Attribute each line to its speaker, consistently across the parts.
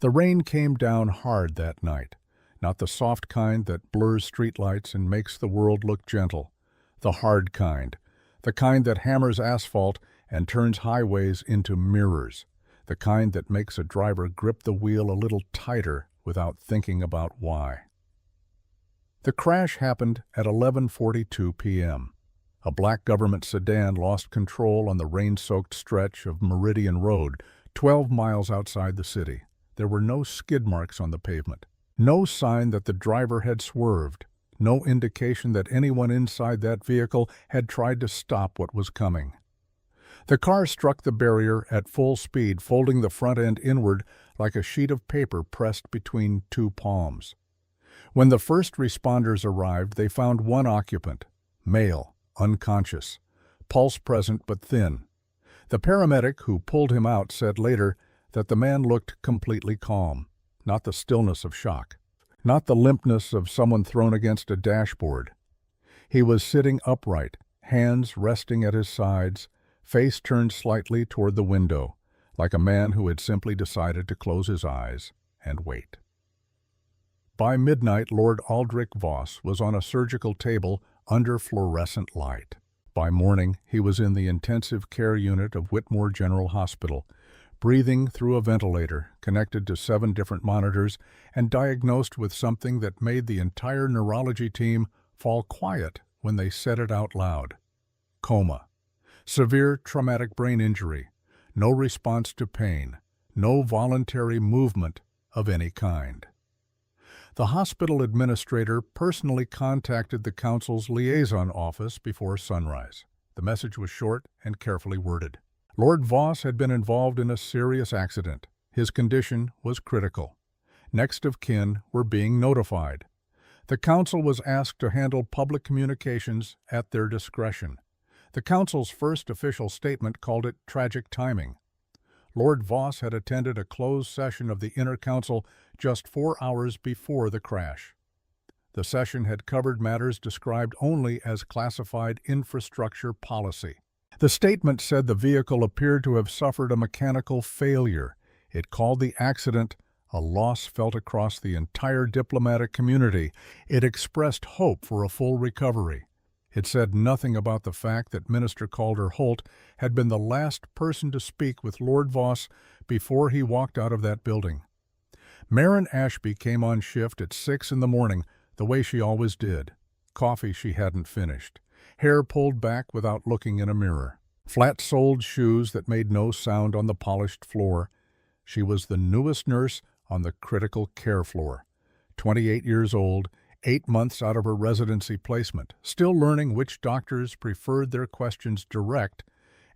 Speaker 1: The rain came down hard that night, not the soft kind that blurs streetlights and makes the world look gentle. The hard kind, the kind that hammers asphalt and turns highways into mirrors, the kind that makes a driver grip the wheel a little tighter without thinking about why. The crash happened at 11:42 p.m. A black government sedan lost control on the rain-soaked stretch of Meridian Road, 12 miles outside the city. There were no skid marks on the pavement, no sign that the driver had swerved, no indication that anyone inside that vehicle had tried to stop what was coming. The car struck the barrier at full speed, folding the front end inward like a sheet of paper pressed between two palms. When the first responders arrived, they found one occupant, male, unconscious, pulse present but thin. The paramedic who pulled him out said later that the man looked completely calm, not the stillness of shock, not the limpness of someone thrown against a dashboard. He was sitting upright, hands resting at his sides, face turned slightly toward the window, like a man who had simply decided to close his eyes and wait. By midnight, Lord Aldrich Voss was on a surgical table under fluorescent light. By morning, he was in the intensive care unit of Whitmore General Hospital, breathing through a ventilator, connected to 7 different monitors, and diagnosed with something that made the entire neurology team fall quiet when they said it out loud. Coma. Severe traumatic brain injury. No response to pain. No voluntary movement of any kind. The hospital administrator personally contacted the council's liaison office before sunrise. The message was short and carefully worded. Lord Voss had been involved in a serious accident. His condition was critical. Next of kin were being notified. The council was asked to handle public communications at their discretion. The council's first official statement called it tragic timing. Lord Voss had attended a closed session of the Inner Council just 4 hours before the crash. The session had covered matters described only as classified infrastructure policy. The statement said the vehicle appeared to have suffered a mechanical failure. It called the accident a loss felt across the entire diplomatic community. It expressed hope for a full recovery. It said nothing about the fact that Minister Calder-Holt had been the last person to speak with Lord Voss before he walked out of that building. Marin Ashby came on shift at 6 in the morning, the way she always did. Coffee she hadn't finished. Hair pulled back without looking in a mirror. Flat-soled shoes that made no sound on the polished floor. She was the newest nurse on the critical care floor. 28 years old, 8 months out of her residency placement, still learning which doctors preferred their questions direct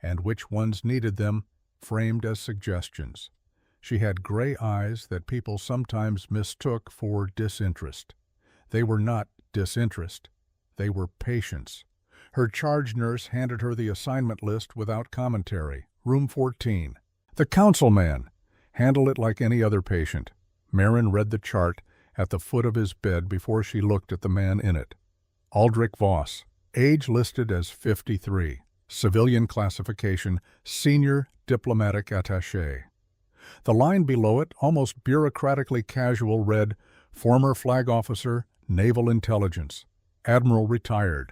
Speaker 1: and which ones needed them framed as suggestions. She had gray eyes that people sometimes mistook for disinterest. They were not disinterest. They were patience. Her charge nurse handed her the assignment list without commentary. Room 14. The councilman. Handle it like any other patient. Marin read the chart at the foot of his bed before she looked at the man in it. Aldrich Voss. Age listed as 53. Civilian classification, senior diplomatic attaché. The line below it, almost bureaucratically casual, read, former flag officer, naval intelligence. Admiral retired.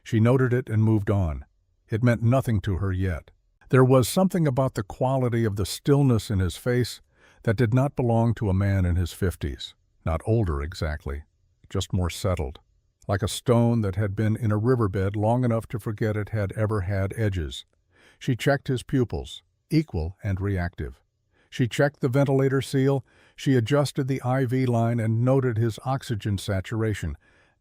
Speaker 1: She noted it and moved on. It meant nothing to her yet. There was something about the quality of the stillness in his face that did not belong to a man in his 50s. Not older exactly, just more settled. Like a stone that had been in a riverbed long enough to forget it had ever had edges. She checked his pupils, equal and reactive. She checked the ventilator seal. She adjusted the IV line and noted his oxygen saturation,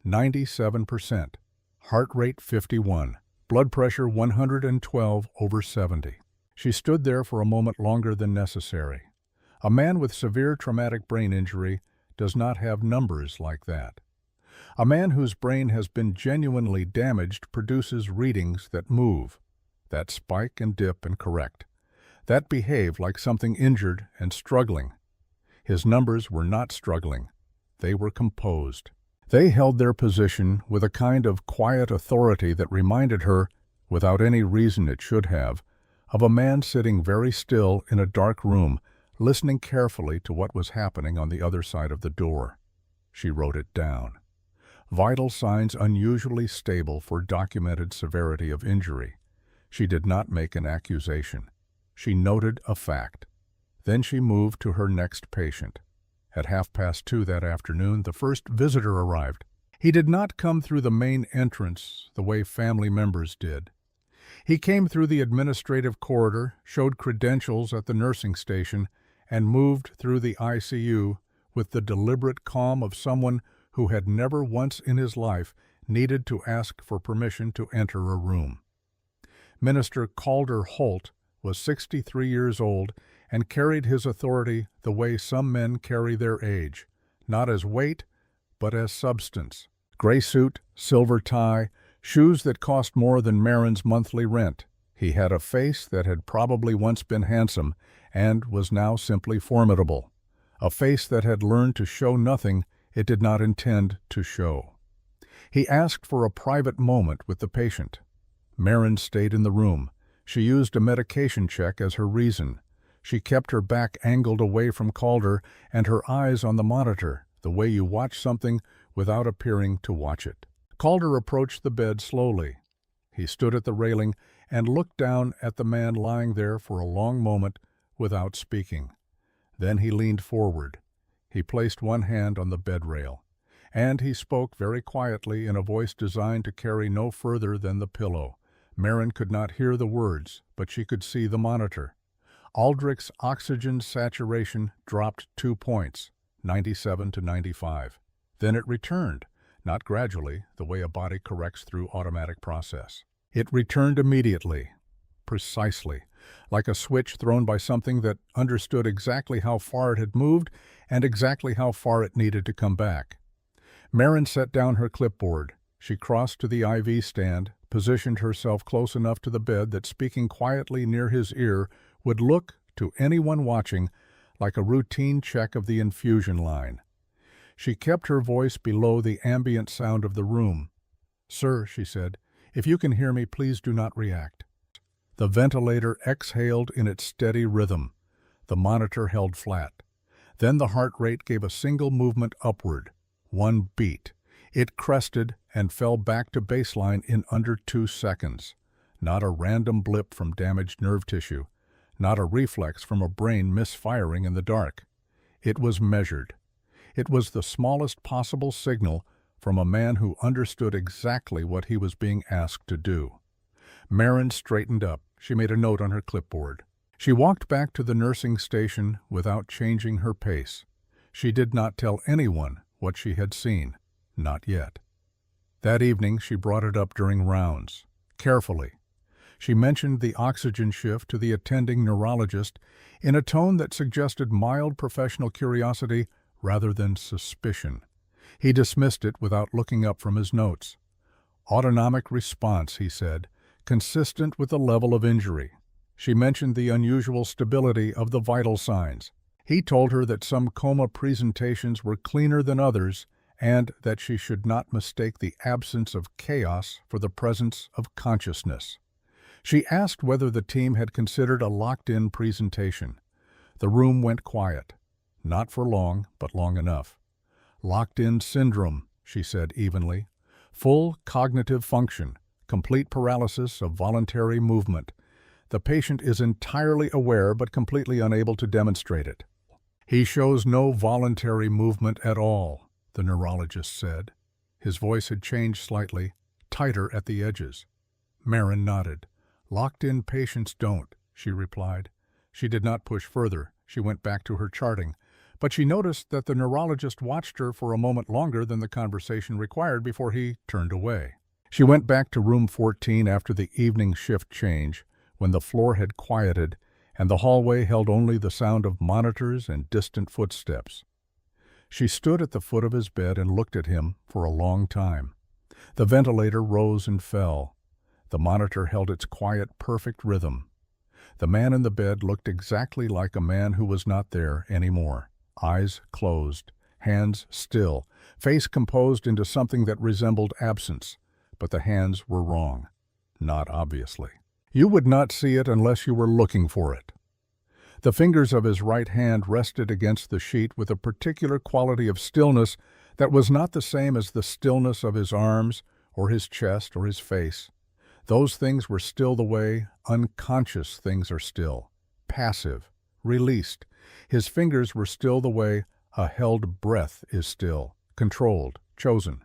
Speaker 1: 97%. Heart rate 51. Blood pressure 112/70. She stood there for a moment longer than necessary. A man with severe traumatic brain injury does not have numbers like that. A man whose brain has been genuinely damaged produces readings that move, that spike and dip and correct, that behave like something injured and struggling. His numbers were not struggling. They were composed. They held their position with a kind of quiet authority that reminded her, without any reason it should have, of a man sitting very still in a dark room, listening carefully to what was happening on the other side of the door. She wrote it down. Vital signs unusually stable for documented severity of injury. She did not make an accusation. She noted a fact. Then she moved to her next patient. At 2:30 that afternoon, the first visitor arrived. He did not come through the main entrance the way family members did. He came through the administrative corridor, showed credentials at the nursing station, and moved through the ICU with the deliberate calm of someone who had never once in his life needed to ask for permission to enter a room. Minister Calder Holt was 63 years old and carried his authority the way some men carry their age, not as weight, but as substance. Gray suit, silver tie, shoes that cost more than Marin's monthly rent. He had a face that had probably once been handsome and was now simply formidable. A face that had learned to show nothing it did not intend to show. He asked for a private moment with the patient. Marin stayed in the room. She used a medication check as her reason. She kept her back angled away from Calder and her eyes on the monitor, the way you watch something without appearing to watch it. Calder approached the bed slowly. He stood at the railing and looked down at the man lying there for a long moment without speaking. Then he leaned forward. He placed one hand on the bed rail, and he spoke very quietly in a voice designed to carry no further than the pillow. Marin could not hear the words, but she could see the monitor. Aldrich's oxygen saturation dropped 2 points, 97 to 95. Then it returned, not gradually, the way a body corrects through automatic process. It returned immediately, precisely, like a switch thrown by something that understood exactly how far it had moved and exactly how far it needed to come back. Marin set down her clipboard. She crossed to the IV stand, positioned herself close enough to the bed that speaking quietly near his ear would look, to anyone watching, like a routine check of the infusion line. She kept her voice below the ambient sound of the room. "Sir," she said, "if you can hear me, please do not react." The ventilator exhaled in its steady rhythm. The monitor held flat. Then the heart rate gave a single movement upward. 1 beat. It crested and fell back to baseline in under 2 seconds. Not a random blip from damaged nerve tissue. Not a reflex from a brain misfiring in the dark. It was measured. It was the smallest possible signal from a man who understood exactly what he was being asked to do. Marin straightened up. She made a note on her clipboard. She walked back to the nursing station without changing her pace. She did not tell anyone what she had seen. Not yet. That evening she brought it up during rounds. Carefully. She mentioned the oxygen shift to the attending neurologist in a tone that suggested mild professional curiosity rather than suspicion. He dismissed it without looking up from his notes. Autonomic response, he said, consistent with the level of injury. She mentioned the unusual stability of the vital signs. He told her that some coma presentations were cleaner than others and that she should not mistake the absence of chaos for the presence of consciousness. She asked whether the team had considered a locked-in presentation. The room went quiet. Not for long, but long enough. Locked-in syndrome, she said evenly. Full cognitive function, complete paralysis of voluntary movement. The patient is entirely aware but completely unable to demonstrate it. He shows no voluntary movement at all, the neurologist said. His voice had changed slightly, tighter at the edges. Marin nodded. Locked-in patients don't, she replied. She did not push further. She went back to her charting. But she noticed that the neurologist watched her for a moment longer than the conversation required before he turned away. She went back to room 14 after the evening shift change, when the floor had quieted and the hallway held only the sound of monitors and distant footsteps. She stood at the foot of his bed and looked at him for a long time. The ventilator rose and fell. The monitor held its quiet, perfect rhythm. The man in the bed looked exactly like a man who was not there anymore. Eyes closed, hands still, face composed into something that resembled absence. But the hands were wrong. Not obviously. You would not see it unless you were looking for it. The fingers of his right hand rested against the sheet with a particular quality of stillness that was not the same as the stillness of his arms or his chest or his face. Those things were still the way unconscious things are still, passive, released. His fingers were still the way a held breath is still, controlled, chosen.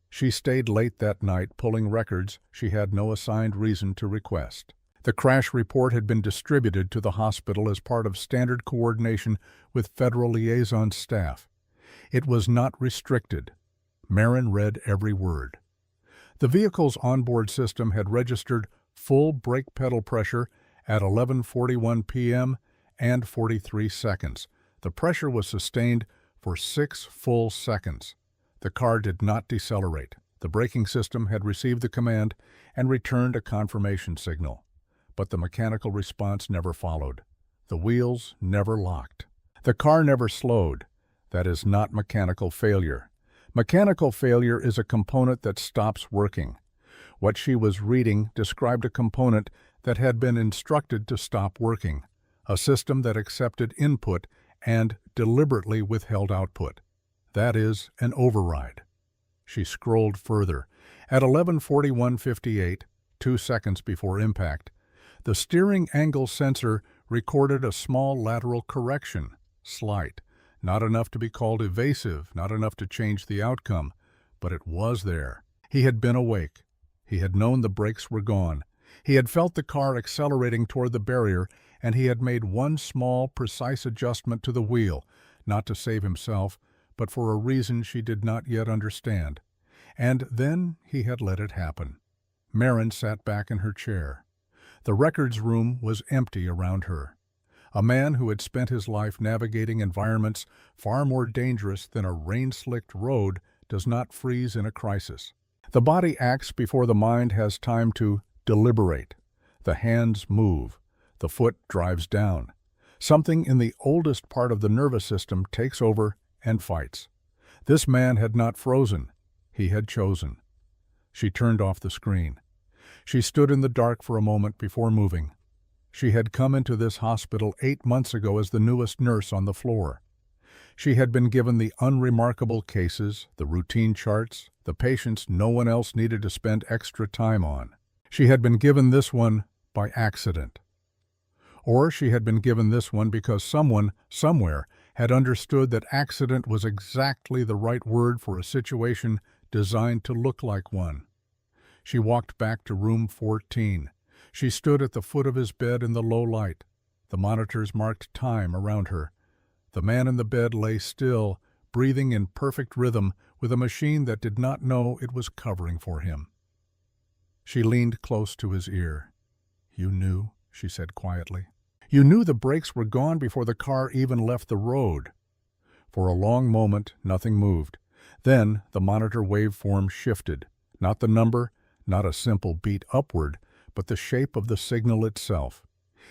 Speaker 1: She stayed late that night pulling records she had no assigned reason to request. The crash report had been distributed to the hospital as part of standard coordination with federal liaison staff. It was not restricted. Marin read every word. The vehicle's onboard system had registered full brake pedal pressure at 11:41 p.m. and 43 seconds. The pressure was sustained for 6 full seconds. The car did not decelerate. The braking system had received the command and returned a confirmation signal. But the mechanical response never followed. The wheels never locked. The car never slowed. That is not mechanical failure. Mechanical failure is a component that stops working. What she was reading described a component that had been instructed to stop working, a system that accepted input and deliberately withheld output. That is an override. She scrolled further. At 11:41:58, 2 seconds before impact, the steering angle sensor recorded a small lateral correction, slight, not enough to be called evasive, not enough to change the outcome, but it was there. He had been awake. He had known the brakes were gone. He had felt the car accelerating toward the barrier, and he had made one small, precise adjustment to the wheel, not to save himself, but for a reason she did not yet understand. And then he had let it happen. Marin sat back in her chair. The records room was empty around her. A man who had spent his life navigating environments far more dangerous than a rain-slicked road does not freeze in a crisis. The body acts before the mind has time to deliberate. The hands move. The foot drives down. Something in the oldest part of the nervous system takes over and fights. This man had not frozen. He had chosen. She turned off the screen. She stood in the dark for a moment before moving. She had come into this hospital 8 months ago as the newest nurse on the floor. She had been given the unremarkable cases, the routine charts, the patients no one else needed to spend extra time on. She had been given this one by accident. Or she had been given this one because someone, somewhere, had understood that accident was exactly the right word for a situation designed to look like one. She walked back to room 14. She stood at the foot of his bed in the low light. The monitors marked time around her. The man in the bed lay still, breathing in perfect rhythm with a machine that did not know it was covering for him. She leaned close to his ear. "You knew," she said quietly. "You knew the brakes were gone before the car even left the road." For a long moment, nothing moved. Then the monitor waveform shifted. Not the number, not a simple beat upward, but the shape of the signal itself.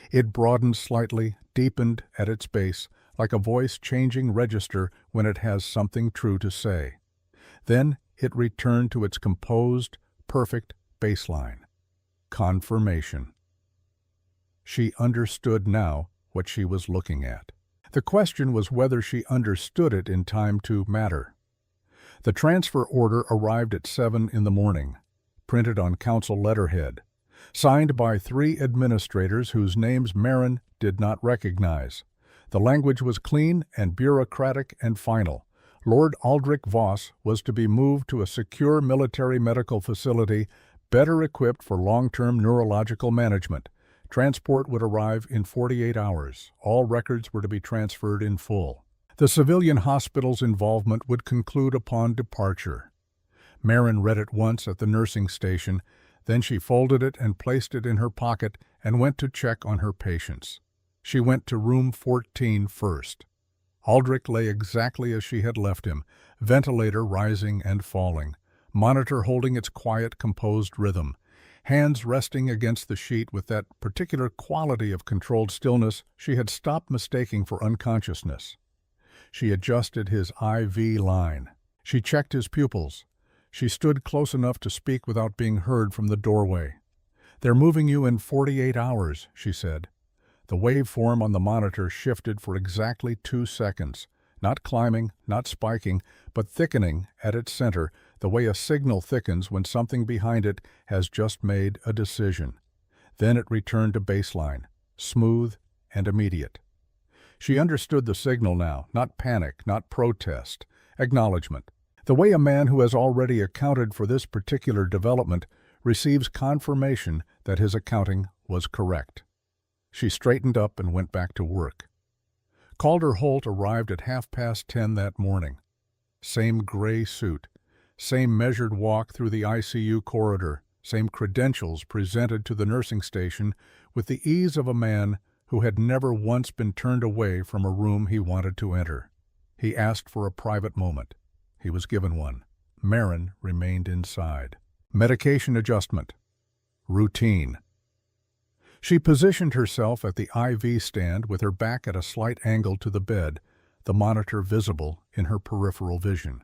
Speaker 1: It broadened slightly, deepened at its base, like a voice changing register when it has something true to say. Then it returned to its composed, perfect baseline. Confirmation. She understood now what she was looking at. The question was whether she understood it in time to matter. The transfer order arrived at 7 in the morning, printed on council letterhead, signed by 3 administrators whose names Marin did not recognize. The language was clean and bureaucratic and final. Lord Aldrich Voss was to be moved to a secure military medical facility better equipped for long-term neurological management. Transport would arrive in 48 hours. All records were to be transferred in full. The civilian hospital's involvement would conclude upon departure. Marin read it once at the nursing station, then she folded it and placed it in her pocket and went to check on her patients. She went to room 14 first. Aldrich lay exactly as she had left him, ventilator rising and falling, monitor holding its quiet, composed rhythm, hands resting against the sheet with that particular quality of controlled stillness she had stopped mistaking for unconsciousness. She adjusted his IV line. She checked his pupils. She stood close enough to speak without being heard from the doorway. "They're moving you in 48 hours," she said. The waveform on the monitor shifted for exactly 2 seconds, not climbing, not spiking, but thickening at its center, the way a signal thickens when something behind it has just made a decision. Then it returned to baseline, smooth and immediate. She understood the signal now, not panic, not protest, acknowledgement. The way a man who has already accounted for this particular development receives confirmation that his accounting was correct. She straightened up and went back to work. Calder Holt arrived at 10:30 that morning. Same gray suit, same measured walk through the ICU corridor, same credentials presented to the nursing station with the ease of a man who had never once been turned away from a room he wanted to enter. He asked for a private moment. He was given one. Marin remained inside. Medication adjustment. Routine. She positioned herself at the IV stand with her back at a slight angle to the bed, the monitor visible in her peripheral vision.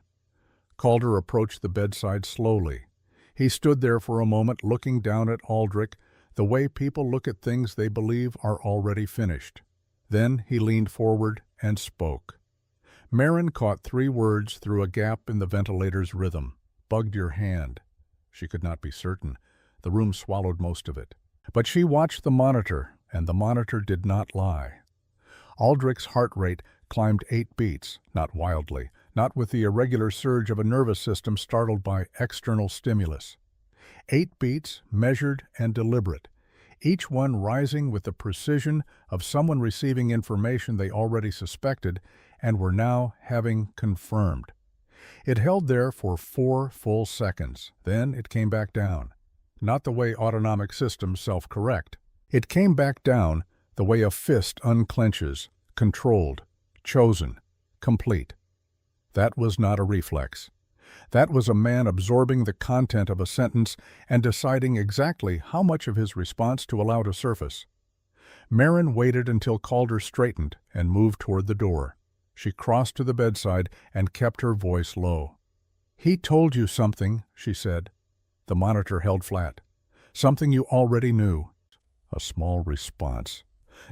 Speaker 1: Calder approached the bedside slowly. He stood there for a moment looking down at Aldrich, the way people look at things they believe are already finished. Then he leaned forward and spoke. Marin caught 3 words through a gap in the ventilator's rhythm. Bugged your hand. She could not be certain. The room swallowed most of it. But she watched the monitor, and the monitor did not lie. Aldrich's heart rate climbed 8 beats, not wildly, not with the irregular surge of a nervous system startled by external stimulus. 8 beats, measured and deliberate, each one rising with the precision of someone receiving information they already suspected and were now having confirmed. It held there for 4 full seconds. Then it came back down. Not the way autonomic systems self-correct. It came back down the way a fist unclenches, controlled, chosen, complete. That was not a reflex. That was a man absorbing the content of a sentence and deciding exactly how much of his response to allow to surface. Marin waited until Calder straightened and moved toward the door. She crossed to the bedside and kept her voice low. "He told you something," she said. The monitor held flat. "Something you already knew." A small response.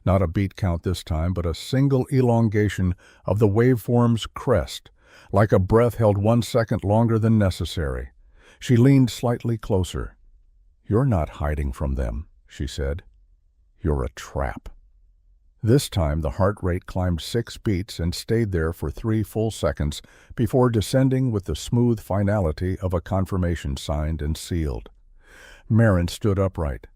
Speaker 1: Not a beat count this time, but a single elongation of the waveform's crest, like a breath held 1 second longer than necessary. She leaned slightly closer. "You're not hiding from them," she said. "You're a trap." This time the heart rate climbed 6 beats and stayed there for 3 full seconds before descending with the smooth finality of a confirmation signed and sealed. Marin stood upright.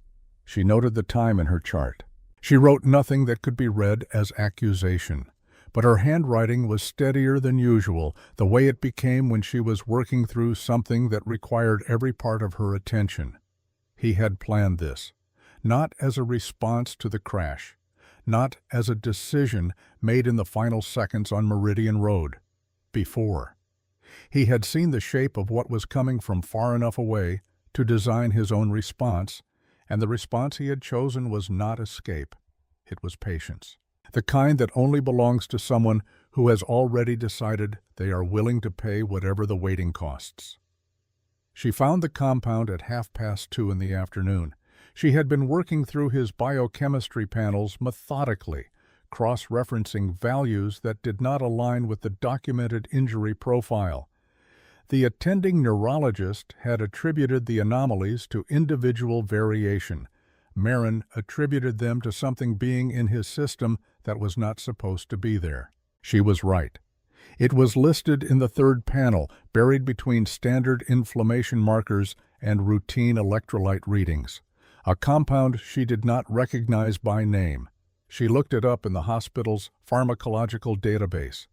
Speaker 1: She noted the time in her chart. She wrote nothing that could be read as accusation, but her handwriting was steadier than usual, the way it became when she was working through something that required every part of her attention. He had planned this, not as a response to the crash, not as a decision made in the final seconds on Meridian Road. Before. He had seen the shape of what was coming from far enough away to design his own response, and the response he had chosen was not escape. It was patience. The kind that only belongs to someone who has already decided they are willing to pay whatever the waiting costs. She found the compound at 2:30 in the afternoon. She had been working through his biochemistry panels methodically, cross-referencing values that did not align with the documented injury profile. The attending neurologist had attributed the anomalies to individual variation. Marin attributed them to something being in his system that was not supposed to be there. She was right. It was listed in the 3rd panel, buried between standard inflammation markers and routine electrolyte readings. A compound she did not recognize by name. She looked it up in the hospital's pharmacological database.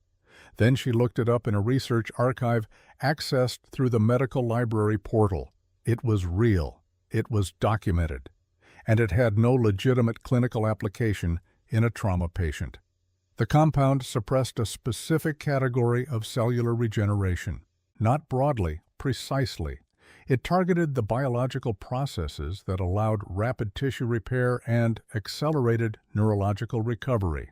Speaker 1: Then she looked it up in a research archive accessed through the medical library portal. It was real. It was documented. And it had no legitimate clinical application in a trauma patient. The compound suppressed a specific category of cellular regeneration. Not broadly, precisely. It targeted the biological processes that allowed rapid tissue repair and accelerated neurological recovery.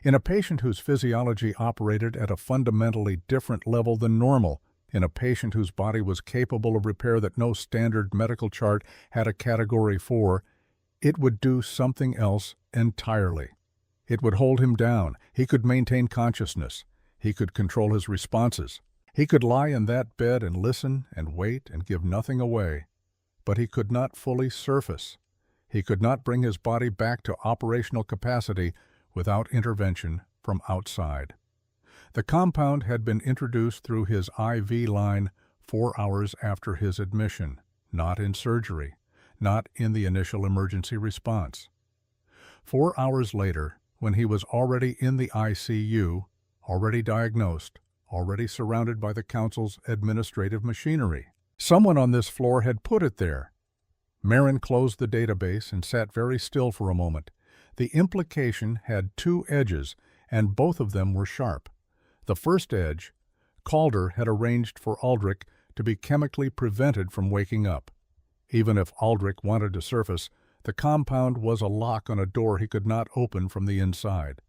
Speaker 1: In a patient whose physiology operated at a fundamentally different level than normal, in a patient whose body was capable of repair that no standard medical chart had a category for, it would do something else entirely. It would hold him down. He could maintain consciousness. He could control his responses. He could lie in that bed and listen and wait and give nothing away. But he could not fully surface. He could not bring his body back to operational capacity without intervention from outside. The compound had been introduced through his IV line 4 hours after his admission, not in surgery, not in the initial emergency response. 4 hours later, when he was already in the ICU, already diagnosed, already surrounded by the council's administrative machinery. Someone on this floor had put it there. Marin closed the database and sat very still for a moment. The implication had 2 edges, and both of them were sharp. The first edge, Calder had arranged for Aldrich to be chemically prevented from waking up. Even if Aldrich wanted to surface, the compound was a lock on a door he could not open from the inside.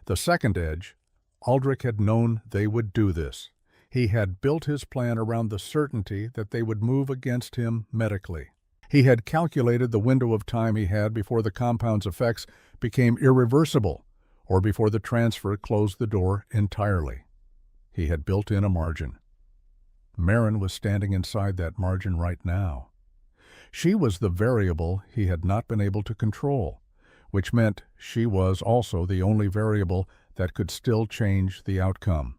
Speaker 1: The second edge, Aldrich had known they would do this. He had built his plan around the certainty that they would move against him medically. He had calculated the window of time he had before the compound's effects became irreversible, or before the transfer closed the door entirely. He had built in a margin. Marin was standing inside that margin right now. She was the variable he had not been able to control, which meant she was also the only variable that could still change the outcome.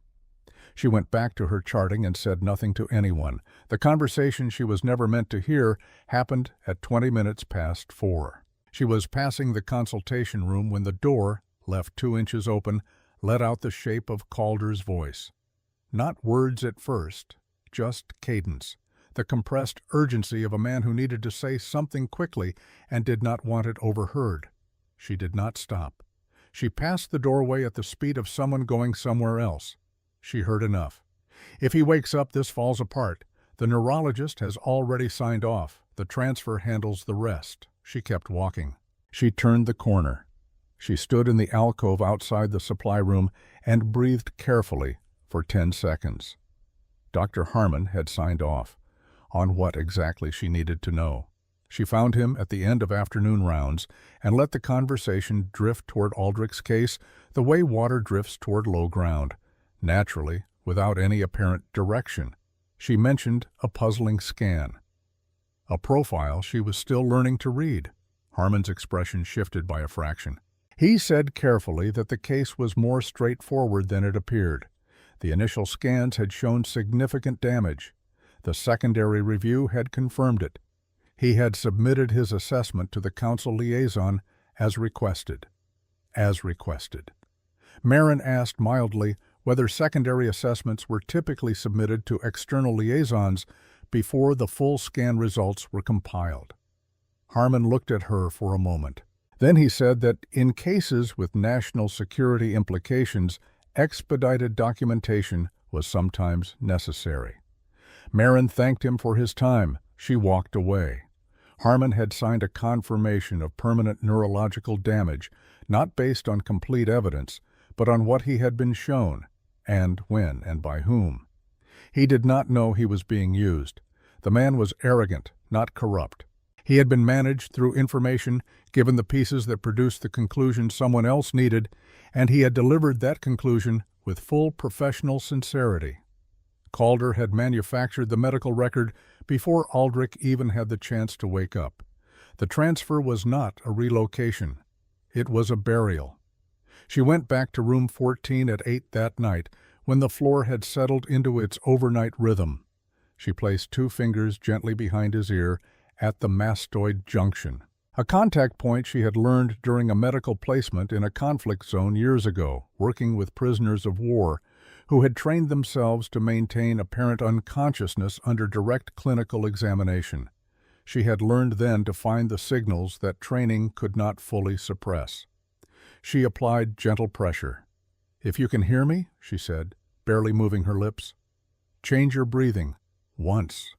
Speaker 1: She went back to her charting and said nothing to anyone. The conversation she was never meant to hear happened at 20 minutes past 4. She was passing the consultation room when the door, left 2 inches open, let out the shape of Calder's voice. Not words at first, just cadence, the compressed urgency of a man who needed to say something quickly and did not want it overheard. She did not stop. She passed the doorway at the speed of someone going somewhere else. She heard enough. If he wakes up, this falls apart. The neurologist has already signed off. The transfer handles the rest. She kept walking. She turned the corner. She stood in the alcove outside the supply room and breathed carefully for 10 seconds. Dr. Harmon had signed off. On what exactly she needed to know. She found him at the end of afternoon rounds and let the conversation drift toward Aldrich's case the way water drifts toward low ground. Naturally, without any apparent direction. She mentioned a puzzling scan. A profile she was still learning to read. Harmon's expression shifted by a fraction. He said carefully that the case was more straightforward than it appeared. The initial scans had shown significant damage. The secondary review had confirmed it. He had submitted his assessment to the council liaison as requested. Marin asked mildly whether secondary assessments were typically submitted to external liaisons before the full scan results were compiled. Harmon looked at her for a moment. Then he said that in cases with national security implications, expedited documentation was sometimes necessary. Marin thanked him for his time. She walked away. Harmon had signed a confirmation of permanent neurological damage, not based on complete evidence, but on what he had been shown, and when and by whom. He did not know he was being used. The man was arrogant, not corrupt. He had been managed through information, given the pieces that produced the conclusion someone else needed, and he had delivered that conclusion with full professional sincerity. Calder had manufactured the medical record before Aldrich even had the chance to wake up. The transfer was not a relocation. It was a burial. She went back to room 14 at 8 that night, when the floor had settled into its overnight rhythm. She placed 2 fingers gently behind his ear at the mastoid junction, a contact point she had learned during a medical placement in a conflict zone years ago, working with prisoners of war who had trained themselves to maintain apparent unconsciousness under direct clinical examination. She had learned then to find the signals that training could not fully suppress. She applied gentle pressure. "If you can hear me," she said, barely moving her lips, "change your breathing, once."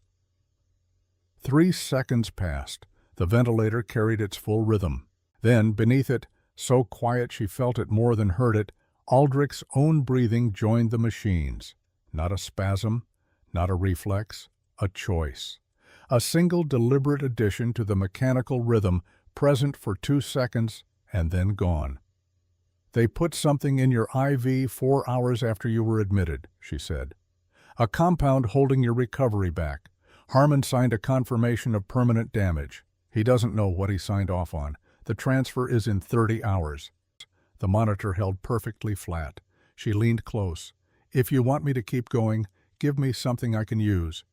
Speaker 1: 3 seconds passed. The ventilator carried its full rhythm. Then, beneath it, so quiet she felt it more than heard it, Aldrich's own breathing joined the machine's. Not a spasm, not a reflex, a choice. A single deliberate addition to the mechanical rhythm present for 2 seconds and then gone. "They put something in your IV 4 hours after you were admitted," she said. "A compound holding your recovery back. Harmon signed a confirmation of permanent damage. He doesn't know what he signed off on. The transfer is in 30 hours. The monitor held perfectly flat. She leaned close. "If you want me to keep going, give me something I can use."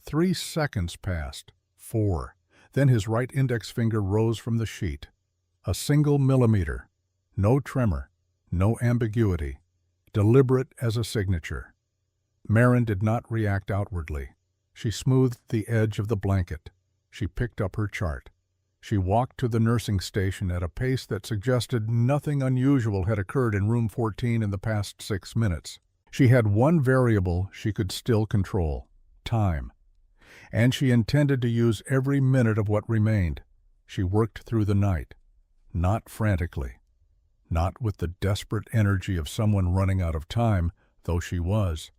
Speaker 1: 3 seconds passed. 4. Then his right index finger rose from the sheet. A single millimeter. No tremor. No ambiguity. Deliberate as a signature. Marin did not react outwardly. She smoothed the edge of the blanket. She picked up her chart. She walked to the nursing station at a pace that suggested nothing unusual had occurred in room 14 in the past 6 minutes. She had one variable she could still control: time. And she intended to use every minute of what remained. She worked through the night. Not frantically. Not with the desperate energy of someone running out of time, though she was.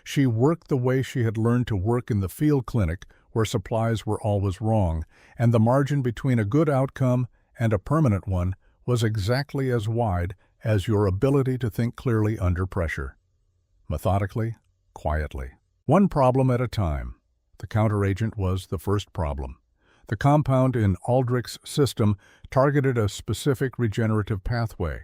Speaker 1: She worked the way she had learned to work in the field clinic, where supplies were always wrong, and the margin between a good outcome and a permanent one was exactly as wide as your ability to think clearly under pressure. Methodically, quietly. One problem at a time. The counteragent was the first problem. The compound in Aldrich's system targeted a specific regenerative pathway.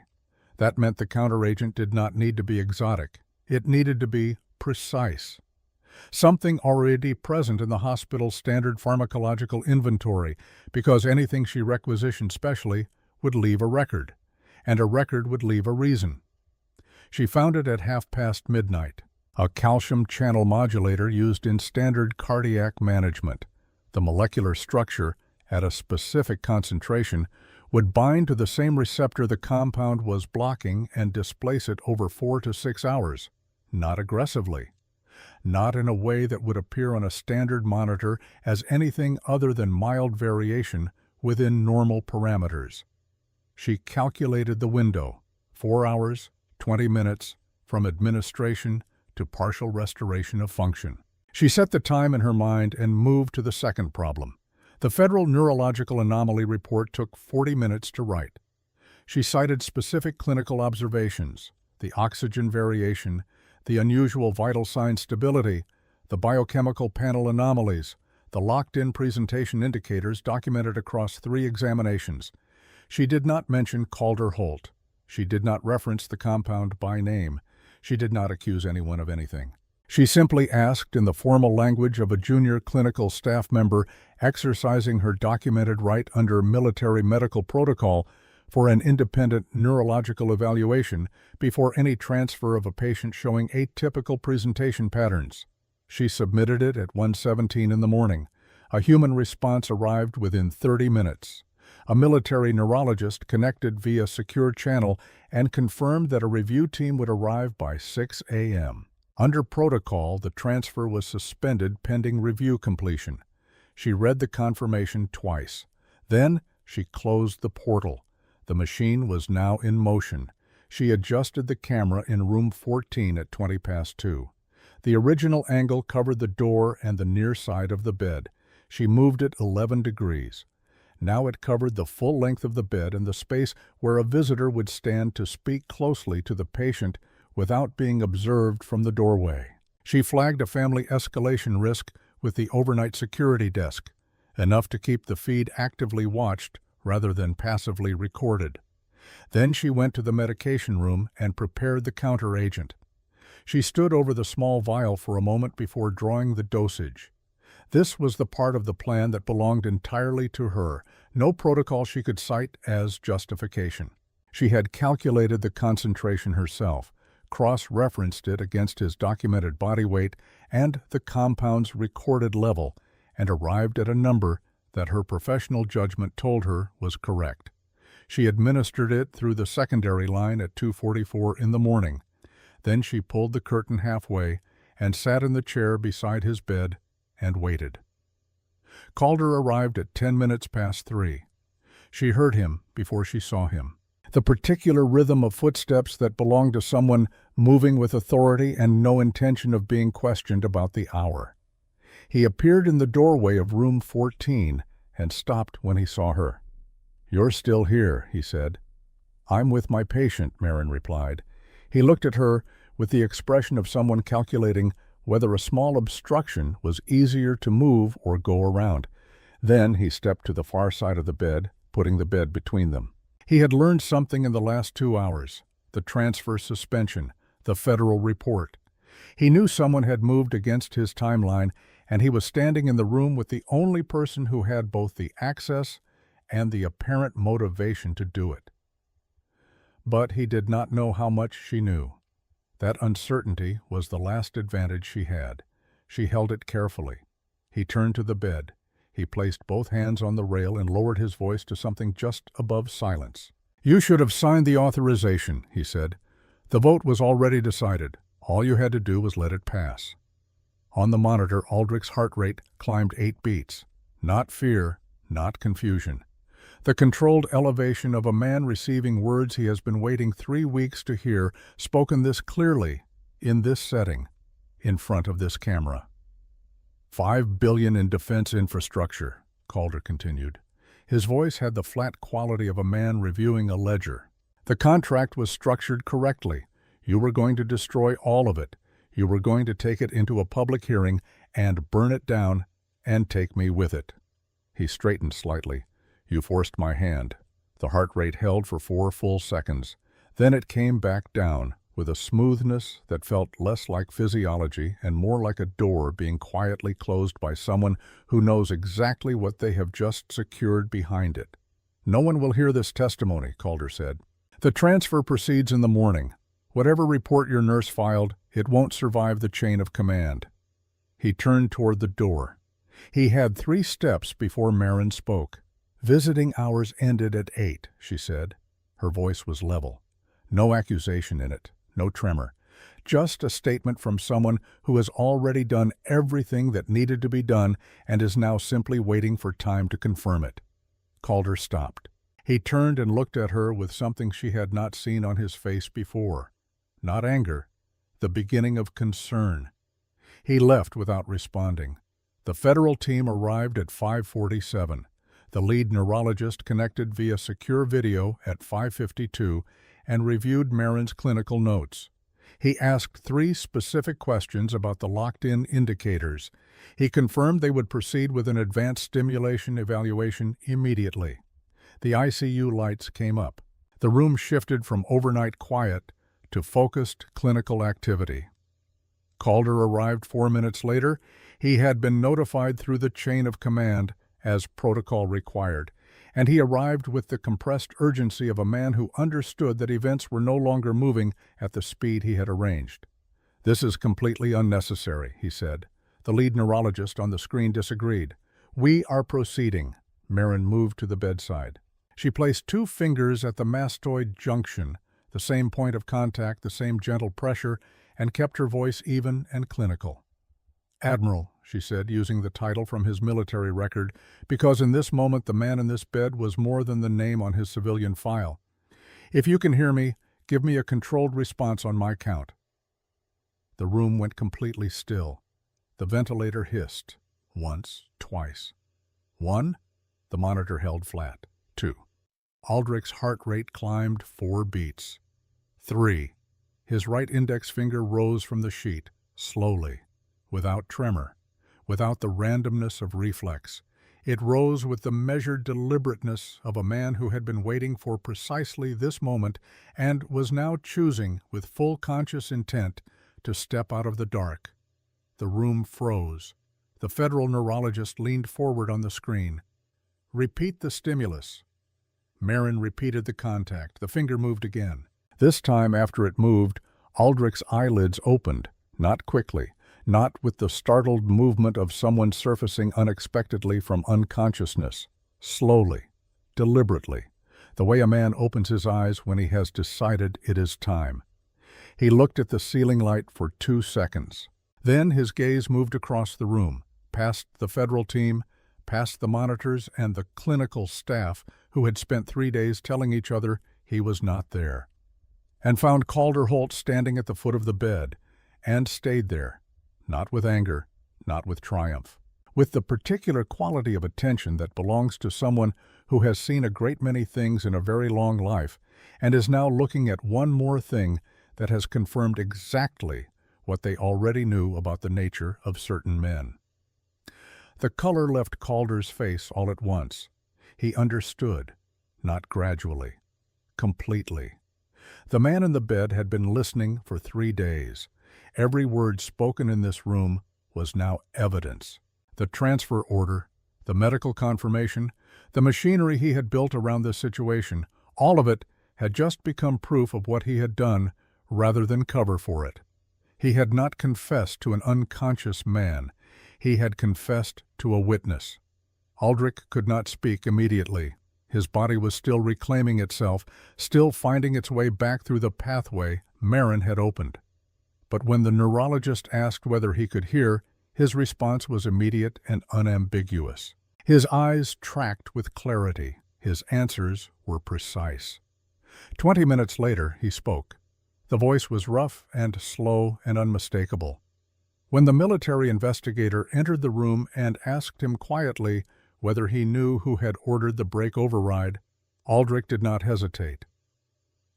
Speaker 1: That meant the counteragent did not need to be exotic. It needed to be precise. Something already present in the hospital's standard pharmacological inventory, because anything she requisitioned specially would leave a record, and a record would leave a reason. She found it at midnight. A calcium channel modulator used in standard cardiac management. The molecular structure, at a specific concentration, would bind to the same receptor the compound was blocking and displace it over 4 to 6 hours. Not aggressively. Not in a way that would appear on a standard monitor as anything other than mild variation within normal parameters. She calculated the window: 4 hours, 20 minutes, from administration to partial restoration of function. She set the time in her mind and moved to the second problem. The Federal Neurological Anomaly Report took 40 minutes to write. She cited specific clinical observations: the oxygen variation, the unusual vital sign stability, the biochemical panel anomalies, the locked-in presentation indicators documented across 3 examinations. She did not mention Calder-Holt. She did not reference the compound by name. She did not accuse anyone of anything. She simply asked, in the formal language of a junior clinical staff member exercising her documented right under military medical protocol, for an independent neurological evaluation before any transfer of a patient showing atypical presentation patterns. She submitted it at 1:17 in the morning. A human response arrived within 30 minutes. A military neurologist connected via secure channel and confirmed that a review team would arrive by 6 a.m. Under protocol, the transfer was suspended pending review completion. She read the confirmation twice. Then she closed the portal. The machine was now in motion. She adjusted the camera in room 14 at 2:20. The original angle covered the door and the near side of the bed. She moved it 11 degrees. Now it covered the full length of the bed and the space where a visitor would stand to speak closely to the patient without being observed from the doorway. She flagged a family escalation risk with the overnight security desk, enough to keep the feed actively watched rather than passively recorded. Then she went to the medication room and prepared the counteragent. She stood over the small vial for a moment before drawing the dosage. This was the part of the plan that belonged entirely to her, no protocol she could cite as justification. She had calculated the concentration herself, cross-referenced it against his documented body weight and the compound's recorded level, and arrived at a number that her professional judgment told her was correct. She administered it through the secondary line at 2:44 in the morning. Then she pulled the curtain halfway and sat in the chair beside his bed and waited. Calder arrived at 10 minutes past 3. She heard him before she saw him. The particular rhythm of footsteps that belonged to someone moving with authority and no intention of being questioned about the hour. He appeared in the doorway of room 14 and stopped when he saw her. "You're still here," he said. "I'm with my patient," Marin replied. He looked at her with the expression of someone calculating whether a small obstruction was easier to move or go around. Then he stepped to the far side of the bed, putting the bed between them. He had learned something in the last 2 hours: the transfer suspension, the federal report. He knew someone had moved against his timeline, and he was standing in the room with the only person who had both the access and the apparent motivation to do it. But he did not know how much she knew. That uncertainty was the last advantage she had. She held it carefully. He turned to the bed. He placed both hands on the rail and lowered his voice to something just above silence. "You should have signed the authorization," he said. "The vote was already decided. All you had to do was let it pass." On the monitor, Aldrich's heart rate climbed 8 beats. Not fear, not confusion. The controlled elevation of a man receiving words he has been waiting 3 weeks to hear, spoken this clearly, in this setting, in front of this camera. $5 billion in defense infrastructure, Calder continued. His voice had the flat quality of a man reviewing a ledger. The contract was structured correctly. You were going to destroy all of it. You were going to take it into a public hearing and burn it down and take me with it. He straightened slightly. You forced my hand. The heart rate held for 4 full seconds. Then it came back down, with a smoothness that felt less like physiology and more like a door being quietly closed by someone who knows exactly what they have just secured behind it. "No one will hear this testimony," Calder said. "The transfer proceeds in the morning. Whatever report your nurse filed, it won't survive the chain of command." He turned toward the door. He had 3 steps before Marin spoke. "Visiting hours ended at 8, she said. Her voice was level. No accusation in it, no tremor. Just a statement from someone who has already done everything that needed to be done and is now simply waiting for time to confirm it. Calder stopped. He turned and looked at her with something she had not seen on his face before. Not anger, the beginning of concern. He left without responding. The federal team arrived at 5:47. The lead neurologist connected via secure video at 5:52 and reviewed Marin's clinical notes. He asked 3 specific questions about the locked-in indicators. He confirmed they would proceed with an advanced stimulation evaluation immediately. The ICU lights came up. The room shifted from overnight quiet to focused clinical activity. Calder arrived 4 minutes later. He had been notified through the chain of command, as protocol required, and he arrived with the compressed urgency of a man who understood that events were no longer moving at the speed he had arranged. "This is completely unnecessary," he said. The lead neurologist on the screen disagreed. "We are proceeding." Marin moved to the bedside. She placed 2 fingers at the mastoid junction, the same point of contact, the same gentle pressure, and kept her voice even and clinical. "Admiral," she said, using the title from his military record, because in this moment the man in this bed was more than the name on his civilian file. "If you can hear me, give me a controlled response on my count." The room went completely still. The ventilator hissed. Once, twice. 1. The monitor held flat. 2. Aldrich's heart rate climbed 4 beats. 3. His right index finger rose from the sheet, slowly, without tremor, without the randomness of reflex. It rose with the measured deliberateness of a man who had been waiting for precisely this moment and was now choosing, with full conscious intent, to step out of the dark. The room froze. The federal neurologist leaned forward on the screen. "Repeat the stimulus." Marin repeated the contact. The finger moved again. This time, after it moved, Aldrich's eyelids opened, not quickly, not with the startled movement of someone surfacing unexpectedly from unconsciousness. Slowly, deliberately, the way a man opens his eyes when he has decided it is time. He looked at the ceiling light for 2 seconds. Then his gaze moved across the room, past the federal team, past the monitors and the clinical staff who had spent 3 days telling each other he was not there, and found Calder Holt standing at the foot of the bed, and stayed there, not with anger, not with triumph, with the particular quality of attention that belongs to someone who has seen a great many things in a very long life and is now looking at one more thing that has confirmed exactly what they already knew about the nature of certain men. The color left Calder's face all at once. He understood, not gradually, completely. The man in the bed had been listening for 3 days. Every word spoken in this room was now evidence. The transfer order, the medical confirmation, the machinery he had built around this situation, all of it had just become proof of what he had done rather than cover for it. He had not confessed to an unconscious man. He had confessed to a witness. Aldrich could not speak immediately. His body was still reclaiming itself, still finding its way back through the pathway Marin had opened. But when the neurologist asked whether he could hear, his response was immediate and unambiguous. His eyes tracked with clarity. His answers were precise. 20 minutes later, he spoke. The voice was rough and slow and unmistakable. When the military investigator entered the room and asked him quietly whether he knew who had ordered the brake override, Aldrich did not hesitate.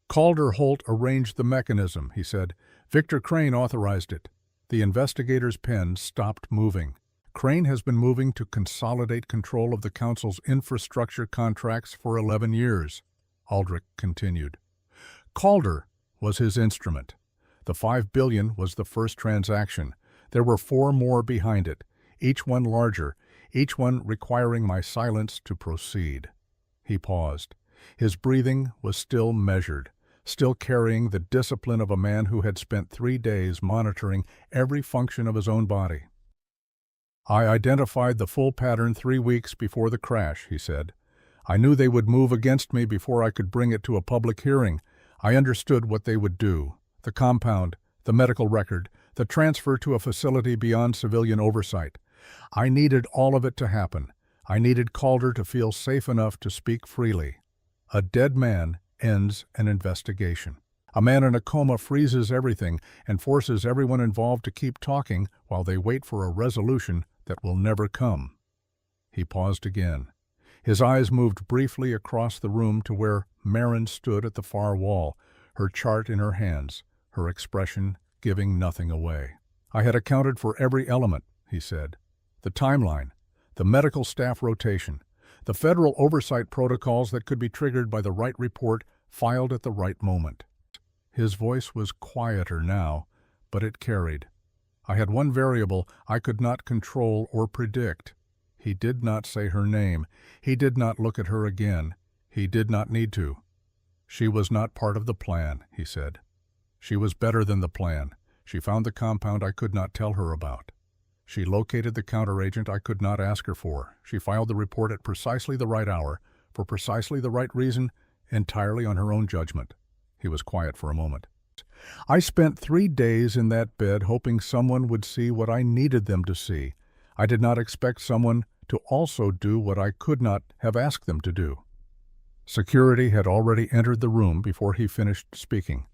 Speaker 1: Calder Holt arranged the mechanism, he said. Victor Crane authorized it. The investigator's pen stopped moving. Crane has been moving to consolidate control of the Council's infrastructure contracts for 11 years, Aldrich continued. Calder was his instrument. The $5 billion was the first transaction. There were 4 more behind it, each one larger, each one requiring my silence to proceed. He paused. His breathing was still measured, still carrying the discipline of a man who had spent 3 days monitoring every function of his own body. I identified the full pattern 3 weeks before the crash, he said. I knew they would move against me before I could bring it to a public hearing. I understood what they would do. The compound, the medical record, the transfer to a facility beyond civilian oversight. I needed all of it to happen. I needed Calder to feel safe enough to speak freely. A dead man ends an investigation. A man in a coma freezes everything and forces everyone involved to keep talking while they wait for a resolution that will never come. He paused again. His eyes moved briefly across the room to where Marin stood at the far wall, her chart in her hands, her expression giving nothing away. I had accounted for every element, he said. The timeline, the medical staff rotation, the federal oversight protocols that could be triggered by the right report filed at the right moment. His voice was quieter now, but it carried. I had one variable I could not control or predict. He did not say her name. He did not look at her again. He did not need to. She was not part of the plan, he said. She was better than the plan. She found the compound I could not tell her about. She located the counteragent I could not ask her for. She filed the report at precisely the right hour, for precisely the right reason, entirely on her own judgment. He was quiet for a moment. I spent 3 days in that bed hoping someone would see what I needed them to see. I did not expect someone to also do what I could not have asked them to do. Security had already entered the room before he finished speaking.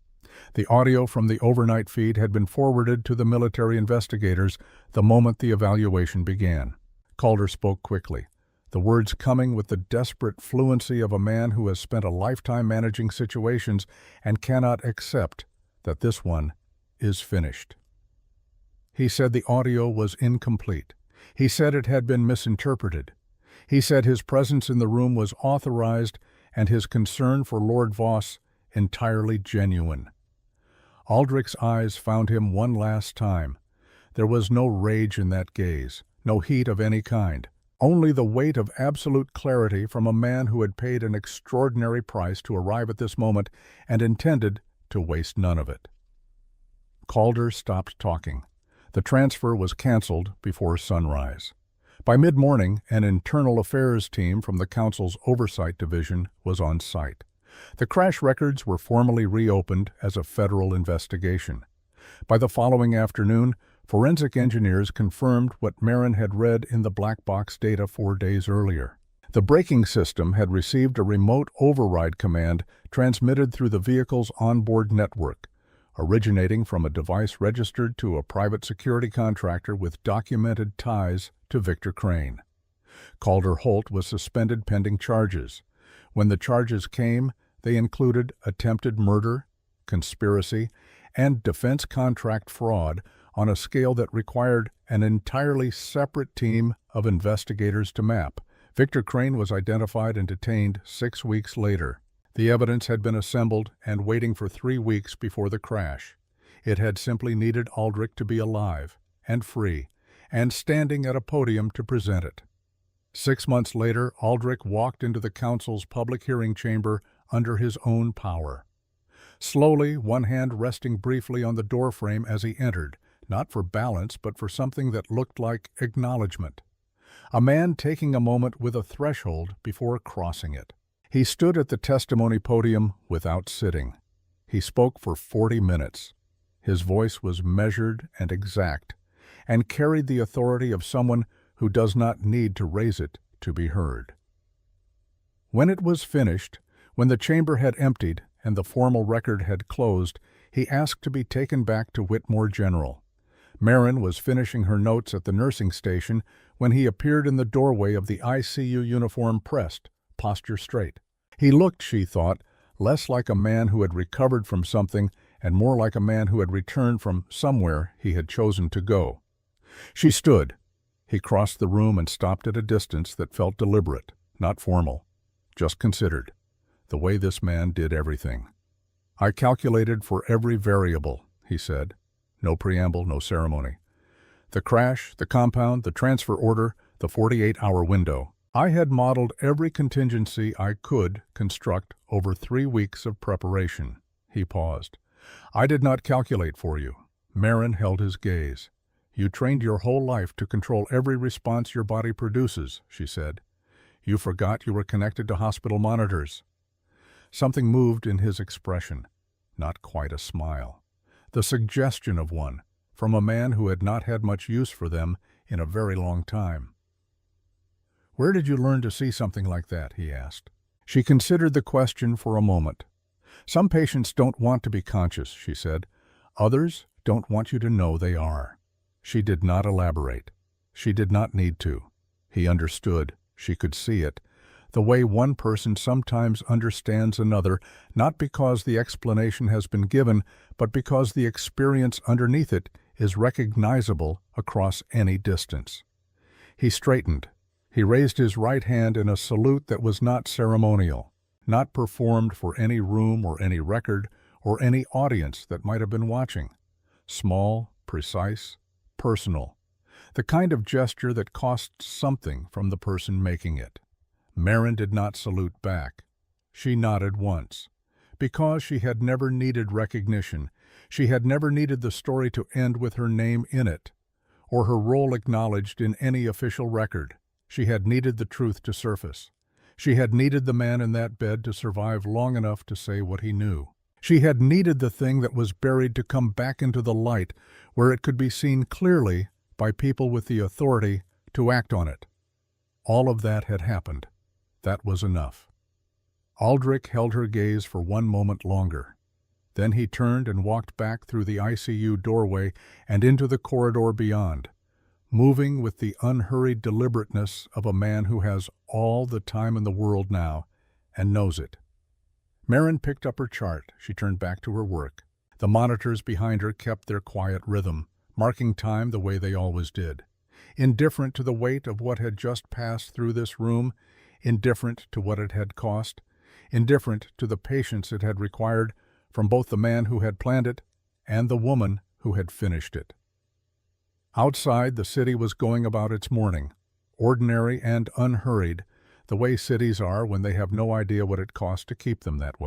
Speaker 1: The audio from the overnight feed had been forwarded to the military investigators the moment the evaluation began. Calder spoke quickly, the words coming with the desperate fluency of a man who has spent a lifetime managing situations and cannot accept that this one is finished. He said the audio was incomplete. He said it had been misinterpreted. He said his presence in the room was authorized and his concern for Lord Voss entirely genuine. Aldrich's eyes found him one last time. There was no rage in that gaze, no heat of any kind, only the weight of absolute clarity from a man who had paid an extraordinary price to arrive at this moment and intended to waste none of it. Calder stopped talking. The transfer was canceled before sunrise. By mid-morning, an internal affairs team from the Council's Oversight Division was on site. The crash records were formally reopened as a federal investigation. By the following afternoon, forensic engineers confirmed what Marin had read in the black box data 4 days earlier. The braking system had received a remote override command transmitted through the vehicle's onboard network, originating from a device registered to a private security contractor with documented ties to Victor Crane. Calder-Holt was suspended pending charges. When the charges came, they included attempted murder, conspiracy, and defense contract fraud on a scale that required an entirely separate team of investigators to map. Victor Crane was identified and detained 6 weeks later. The evidence had been assembled and waiting for 3 weeks before the crash. It had simply needed Aldrich to be alive and free and standing at a podium to present it. 6 months later, Aldrich walked into the council's public hearing chamber under his own power. Slowly, one hand resting briefly on the doorframe as he entered, not for balance but for something that looked like acknowledgement. A man taking a moment with a threshold before crossing it. He stood at the testimony podium without sitting. He spoke for 40 minutes. His voice was measured and exact, and carried the authority of someone who does not need to raise it to be heard. When it was finished, when the chamber had emptied and the formal record had closed, he asked to be taken back to Whitmore General. Marin was finishing her notes at the nursing station when he appeared in the doorway of the ICU uniform pressed, posture straight. He looked, she thought, less like a man who had recovered from something and more like a man who had returned from somewhere he had chosen to go. She stood. He crossed the room and stopped at a distance that felt deliberate, not formal, just considered, the way this man did everything. "I calculated for every variable," he said. No preamble, no ceremony. The crash, the compound, the transfer order, the 48-hour window. I had modeled every contingency I could construct over 3 weeks of preparation. He paused. "I did not calculate for you." Marin held his gaze. "You trained your whole life to control every response your body produces," she said. "You forgot you were connected to hospital monitors." Something moved in his expression. Not quite a smile. The suggestion of one, from a man who had not had much use for them in a very long time. "Where did you learn to see something like that?" he asked. She considered the question for a moment. "Some patients don't want to be conscious," she said. "Others don't want you to know they are." She did not elaborate. She did not need to. He understood. She could see it. The way one person sometimes understands another, not because the explanation has been given, but because the experience underneath it is recognizable across any distance. He straightened. He raised his right hand in a salute that was not ceremonial, not performed for any room or any record or any audience that might have been watching. Small, precise, personal. The kind of gesture that costs something from the person making it. Marin did not salute back. She nodded once. Because she had never needed recognition, she had never needed the story to end with her name in it, or her role acknowledged in any official record. She had needed the truth to surface. She had needed the man in that bed to survive long enough to say what he knew. She had needed the thing that was buried to come back into the light, where it could be seen clearly by people with the authority to act on it. All of that had happened. That was enough. Aldrich held her gaze for one moment longer. Then he turned and walked back through the ICU doorway and into the corridor beyond, moving with the unhurried deliberateness of a man who has all the time in the world now and knows it. Marin picked up her chart. She turned back to her work. The monitors behind her kept their quiet rhythm, marking time the way they always did. Indifferent to the weight of what had just passed through this room, indifferent to what it had cost, indifferent to the patience it had required from both the man who had planned it and the woman who had finished it. Outside, the city was going about its morning, ordinary and unhurried, the way cities are when they have no idea what it costs to keep them that way.